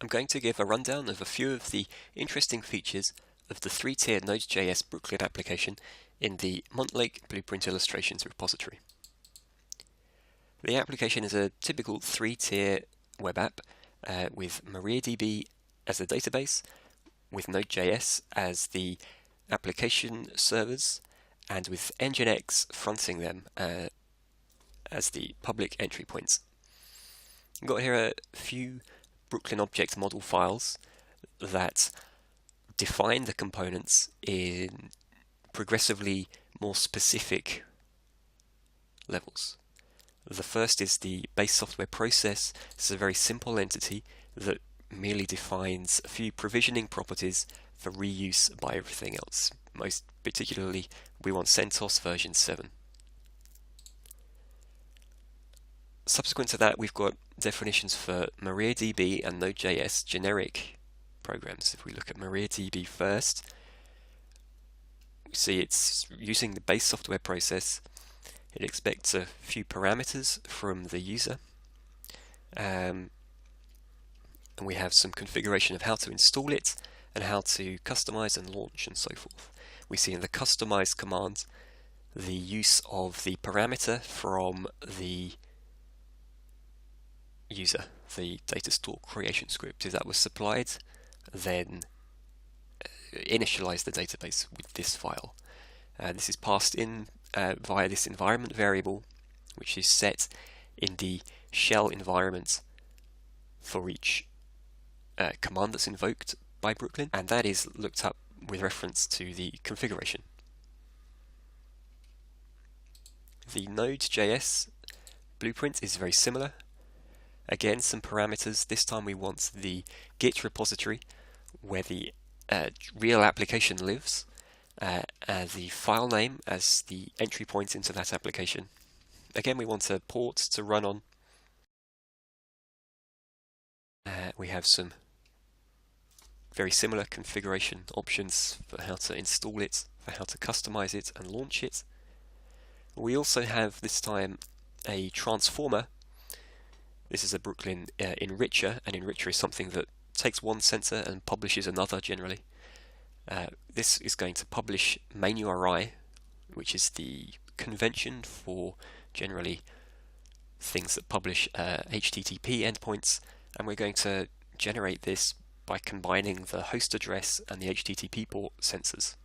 I'm going to give a rundown of a few of the interesting features of the three-tier Node.js Brooklyn application in the Montlake Blueprint Illustrations repository. The application is a typical three-tier web app with MariaDB as the database, with Node.js as the application servers, and with Nginx fronting them as the public entry points. I've got here a few Brooklyn object model files that define the components in progressively more specific levels. The first is the base software process. It's a very simple entity that merely defines a few provisioning properties for reuse by everything else. Most particularly, we want CentOS version 7. Subsequent to that, we've got definitions for MariaDB and Node.js generic programs. If we look at MariaDB first, we see it's using the base software process. It expects a few parameters from the user. And we have some configuration of how to install it and how to customize and launch and so forth. We see in the customize command the use of the parameter from the user, the data store creation script. If that was supplied, then initialize the database with this file. This is passed in via this environment variable, which is set in the shell environment for each command that's invoked by Brooklyn, and that is looked up with reference to the configuration. The Node.js blueprint is very similar. Again, some parameters. This time we want the Git repository where the real application lives, the file name as the entry point into that application. Again, we want a port to run on. We have some very similar configuration options for how to install it, for how to customize it and launch it. We also have this time a transformer. This is a Brooklyn enricher. An enricher is something that takes one sensor and publishes another generally. This is going to publish main URI, which is the convention for generally things that publish HTTP endpoints, and we're going to generate this by combining the host address and the HTTP port sensors.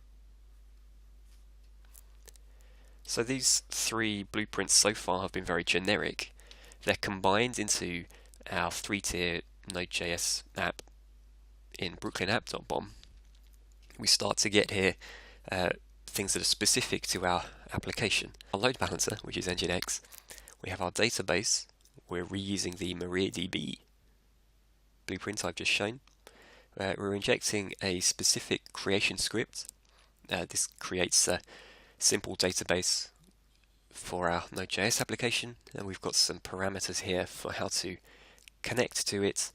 So these three blueprints so far have been very generic. They're combined into our three-tier Node.js app in brooklynapp.bom. We start to get here things that are specific to our application. Our load balancer, which is Nginx. We have our database. We're reusing the MariaDB blueprint I've just shown. We're injecting a specific creation script. This creates a simple database for our Node.js application, and we've got some parameters here for how to connect to it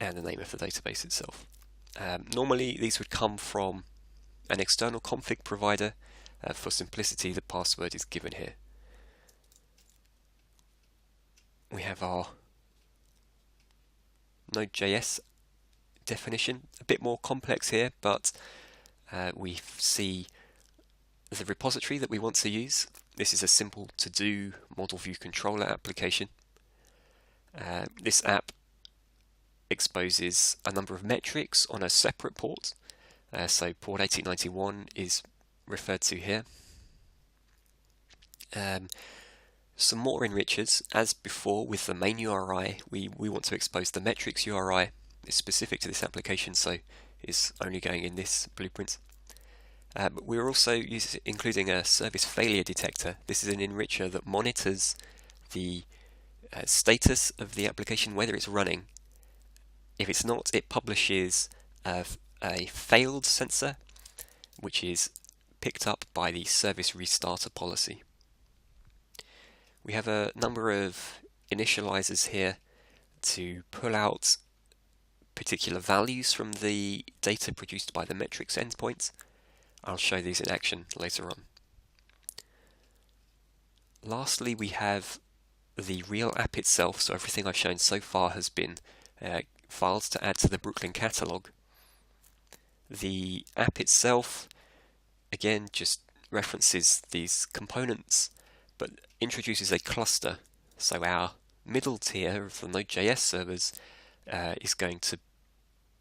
and the name of the database itself. Normally these would come from an external config provider. For simplicity, the password is given here. We have our Node.js definition, a bit more complex here, but we see the repository that we want to use. This is a simple to-do model view controller application. This app exposes a number of metrics on a separate port. So port 1891 is referred to here. Some more enrichers. As before with the main URI, we want to expose the metrics URI. It's specific to this application, so it's only going in this blueprint. But we're also including a service failure detector. This is an enricher that monitors the status of the application, whether it's running. If it's not, it publishes a failed sensor, which is picked up by the service restarter policy. We have a number of initializers here to pull out particular values from the data produced by the metrics endpoint. I'll show these in action later on. Lastly, we have the real app itself. So everything I've shown so far has been files to add to the Brooklyn catalog. The app itself, again, just references these components, but introduces a cluster. So our middle tier of the Node.js servers is going to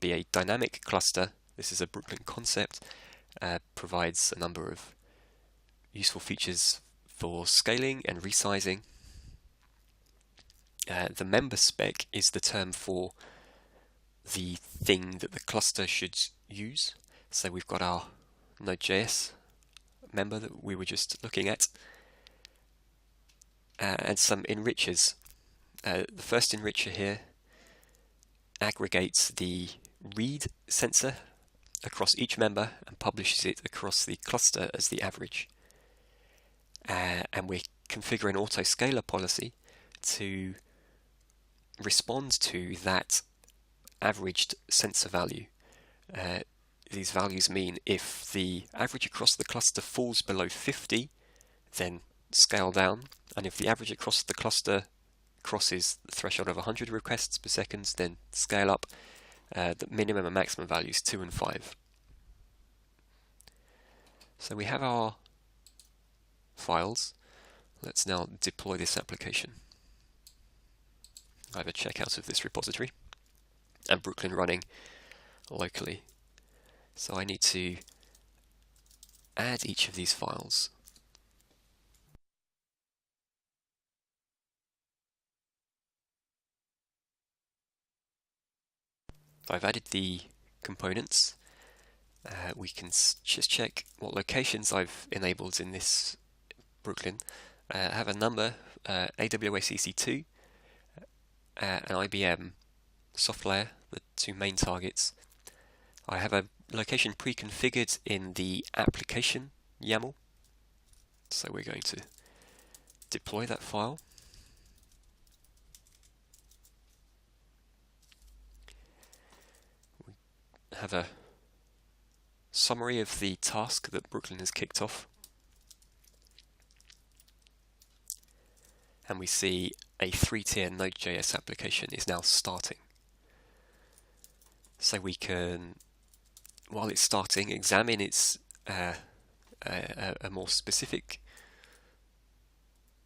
be a dynamic cluster. This is a Brooklyn concept, provides a number of useful features for scaling and resizing. The member spec is the term for the thing that the cluster should use. So we've got our Node.js member that we were just looking at, and some enrichers. The first enricher here aggregates the read sensor across each member and publishes it across the cluster as the average. And we're configuring autoscaler policy to respond to that averaged sensor value. These values mean if the average across the cluster falls below 50, then scale down, and if the average across the cluster crosses the threshold of 100 requests per second, then scale up. The minimum and maximum values 2 and 5. So we have our files. Let's now deploy this application. I have a checkout of this repository and Brooklyn running locally. So I need to add each of these files. I've added the components. We can just check what locations I've enabled in this Brooklyn. I have a number, AWS EC2, and IBM soft layer, the two main targets. I have a location pre-configured in the application YAML, so we're going to deploy that file. We have a summary of the task that Brooklyn has kicked off, and we see a 3-tier Node.js application is now starting. So we can, while it's starting, examine its a more specific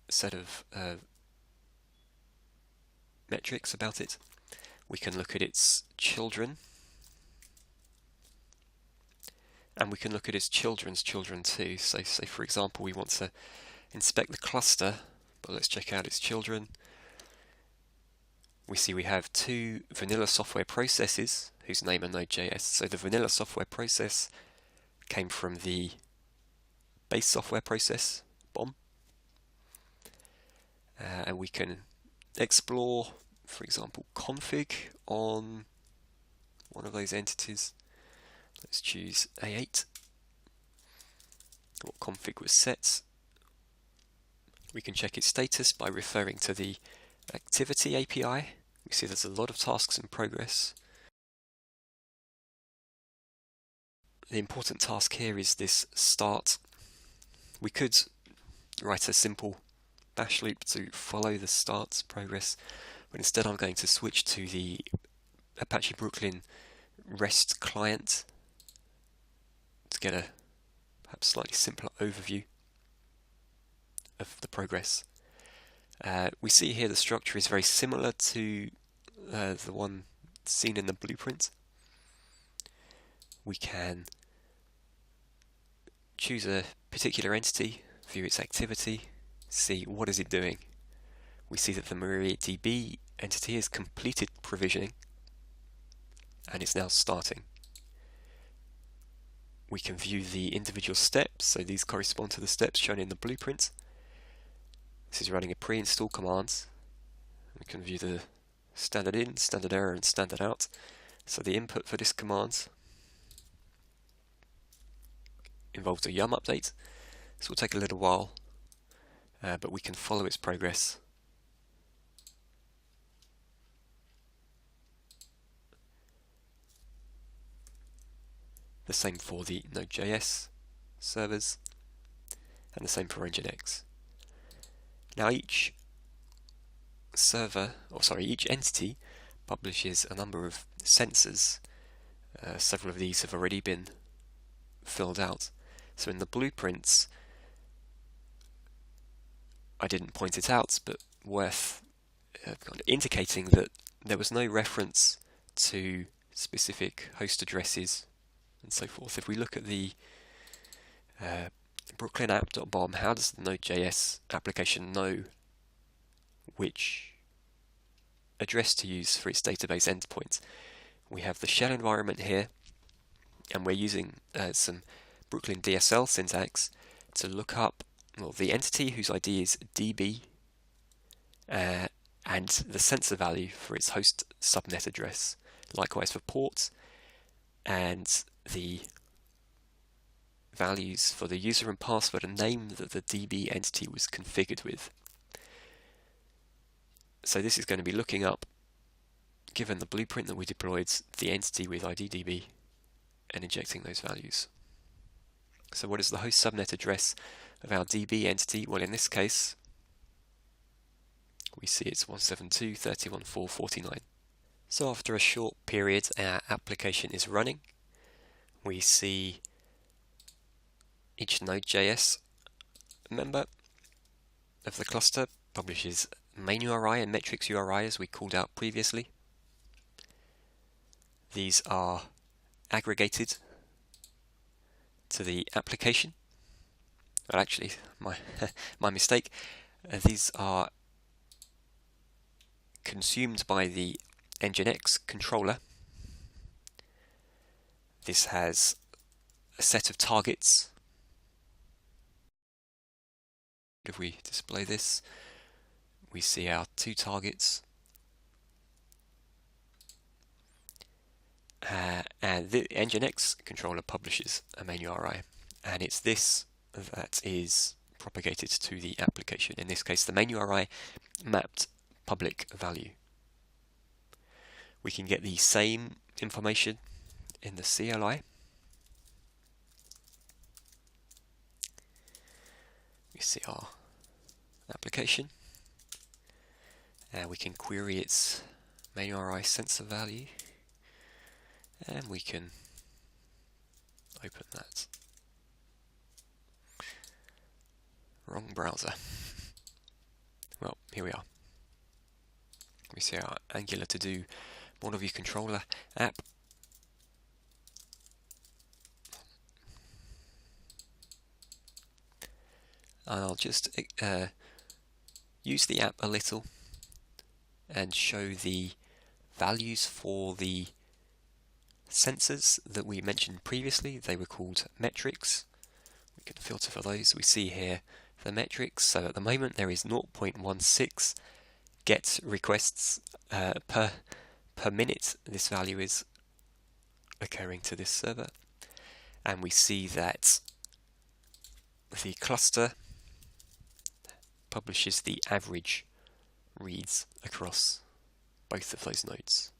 set of metrics about it. We can look at its children, and we can look at its children's children too. So say for example we want to inspect the cluster, but let's check out its children. We see we have two vanilla software processes whose name are Node.js. So the vanilla software process came from the base software process, BOM. And we can explore, for example, config on one of those entities. Let's choose A8. What config was set. We can check its status by referring to the activity API. We see there's a lot of tasks in progress. The important task here is this start. We could write a simple bash loop to follow the start progress, but instead I'm going to switch to the Apache Brooklyn REST client to get a perhaps slightly simpler overview of the progress. We see here the structure is very similar to the one seen in the blueprint. We can choose a particular entity, view its activity, see what is it doing. We see that the MariaDB entity has completed provisioning and it's now starting. We can view the individual steps, so these correspond to the steps shown in the blueprint. This is running a pre-install command. We can view the standard in, standard error, and standard out. So the input for this command involves a yum update. This will take a little while, but we can follow its progress. The same for the Node.js servers, and the same for Nginx. Now each entity publishes a number of sensors. Several of these have already been filled out. So in the blueprints, I didn't point it out, but worth kind of indicating that there was no reference to specific host addresses and so forth. If we look at the brooklynapp.bomb, how does the Node.js application know which address to use for its database endpoint? We have the shell environment here, and we're using some Brooklyn DSL syntax to look up the entity whose ID is DB and the sensor value for its host subnet address. Likewise for ports and the values for the user and password and name that the DB entity was configured with. So this is going to be looking up, given the blueprint that we deployed, the entity with ID DB and injecting those values. So what is the host subnet address of our DB entity? Well, in this case, we see it's 172.30.1.4.49. So after a short period, our application is running. We see each Node.js member of the cluster publishes main URI and metrics URI as we called out previously. These are aggregated to the application. Well, actually, my mistake. These are consumed by the Nginx controller. This has a set of targets. If we display this, we see our two targets. And the Nginx controller publishes a main URI, and it's this that is propagated to the application. In this case, the main URI mapped public value. We can get the same information in the CLI. We see our application, and we can query its main URI sensor value, and we can open that. Wrong browser. Well, here we are. We see our Angular to do model view controller app. And I'll just use the app a little and show the values for the sensors that we mentioned previously. They were called metrics. We can filter for those. We see here the metrics. So at the moment there is 0.16 get requests per minute. This value is occurring to this server, and we see that the cluster publishes the average reads across both of those nodes.